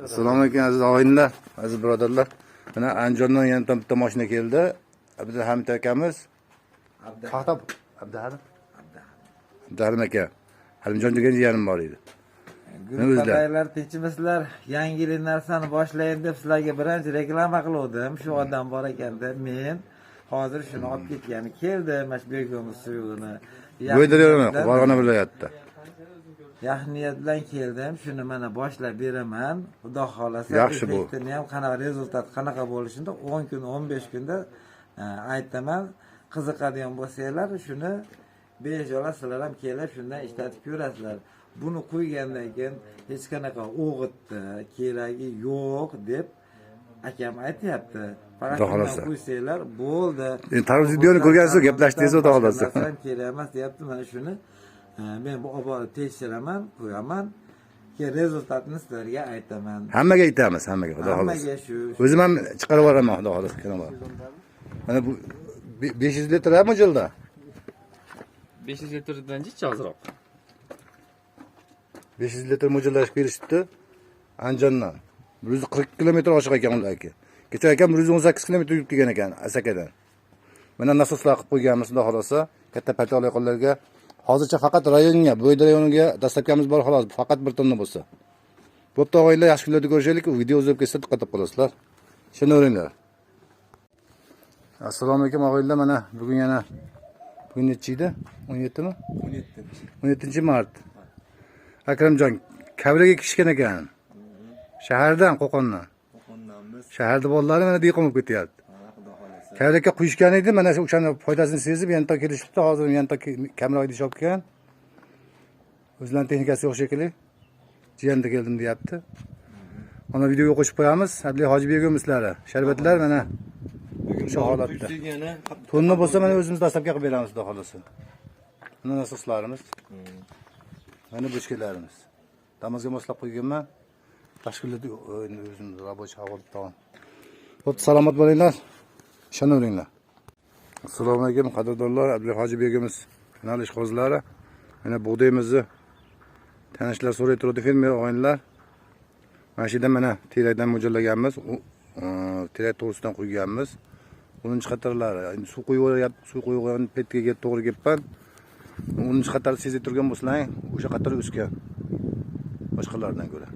Assalomu alaykum aziz og'aynilar, aziz birodarlar. Mana Andijondan yana bitta mashina keldi. Abduhamid akamiz. Abduhalim aka. Halimjon degan jiyanim bor edi. Guruhlar tinchmisizlar? Yangi yil narsani boshlaydi deb sizlarga birinchi reklama qildim. Shu odam bor ekanda, men hozir shuni olib ketgani keldim. Mana shu Begomuz suyug'ini. Bo'ydirayman, Farg'ona viloyatida. Yaxshi niyat bilan keldim. Shuni mana boshlab beraman. Xudo xolasa, Yaxshi bu. effektini ham qanaqa rezultat qanaqa bo'lishini 10 kun, 15 kunda aytaman. Qiziqadigan bo'lsanglar, shuni bejola sizlar ham kelib shundan ishlatib ko'rasizlar. Buni qo'ygandan keyin hech qanaqa o'g'itdi, keragi yo'q deb akam aytayapti. Faqat qo'ysanglar bo'ldi. Tarvuz videoni ko'rgansiz, gaplashdingiz xudo xolasa. Kerak emas deyapti. Mana shuni men bu olib borib tekshiraman, qo'yaman. Keyin rezultatini sizlarga aytaman. Hammaga aytamiz, hammaga xudo xolasa. Hammaga shu. O'zim ham chiqarib yuboraman xudo xolasa. Mana bu 500 litr ham jilda. 500 litrdan jicha ozroq. 500 litr mo'ljallashib berishibdi Andijondan. 140 kilometr oshiq ekan ularga. Kecha akam 118 kilometr yurib kelgan ekan Asakadan. Mana nasoslar qilib qo'yganmiz xudo xolasa. Katta patali qollarga hozircha faqat rayonga, Bo'yda rayoniga dastlabkamiz bor xolos, faqat bir tonna bo'lsa. Bo'pti og'aylar, yaxshi kunlarda ko'rishaylik. Video uzib ketsa diqqat qilib qolasizlar. Shuni o'ringlar. Assalomu alaykum og'aylar, mana bugun yana bugun nechi edi? 17 mi? 17-mart. Akramjon Kavlaga kishgan ekan. Shahardan, Qo'qondan. Shaharda bolalar mana dehqon bo'lib ketyapti. Kavlaga quyishgan edi, mana o'shani foydasini sezib, yana kelishibdi. Hozir yana kamroq idish olib kelgan. O'zlarining texnikasi yo'q shekilli. Jiyanda keldim deyapti. Mana videoga qo'shib qo'yamiz. Abdulla Hojibegimizlari, sharbatlar mana o'sha holatda. To'nni bo'lsa mana o'zimiz dastlabga qilib beramiz xudo xolasa. Mana nasoslarimiz. Mana bochkalarimiz. Damozga moslab qo'yganman. Tashkilotda o'zimiz rabochiy havoda tamam. Xo'p, salomat bo'linglar. Ishonavringlar. Assalomu alaykum qadrdonlar, Abdulla Hojibegimiz kanal ishqibozlari. Mana bug'doyimizni tanishlar so'ray turadi fermer o'g'aynilar. Mana shu yerdan mana terakdan mo'ljallaganmiz. Terak to'g'risidan qo'yganmiz. 10-qatorlari. Endi suv qo'ygan petga to'g'ri kelibman. 10-qator sezib turgan bo'lsalaring, o'sha qator o'sgan. Boshqalardan ko'ra.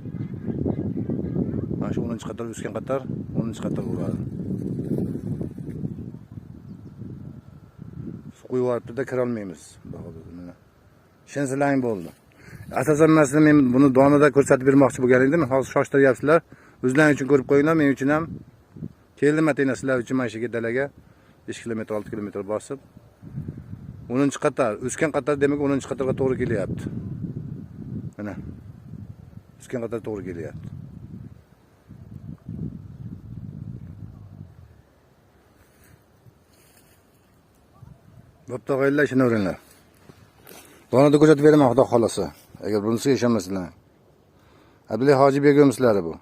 Mana shu 10-qator o'sgan qator, 10-qator bo'ladi. Suv qo'yib yuboribdi-da, kira olmaymiz. Mana. Ishonsalang bo'ldi. Asosan masalan men buni donada ko'rsatib bermoqchi bo'lgan edim. Hozir shoshtiryapsizlar. O'zlaring uchun ko'rib qo'yinglar, men uchun ham keldim atayna sizlar uchun mana shu dalaga 5 kilometr, 6 kilometr bosib 10-qator, o'sgan qator demak 10-qatorga to'g'ri kelyapti. Mana. O'sgan qator to'g'ri kelyapti. Bo'pti og'aylar, shuni o'ringlar. Donada ko'rsatib beraman xudo xolasa. Agar bunisiga ishonmasanglar. Abdulla Hojibegimizlari bu.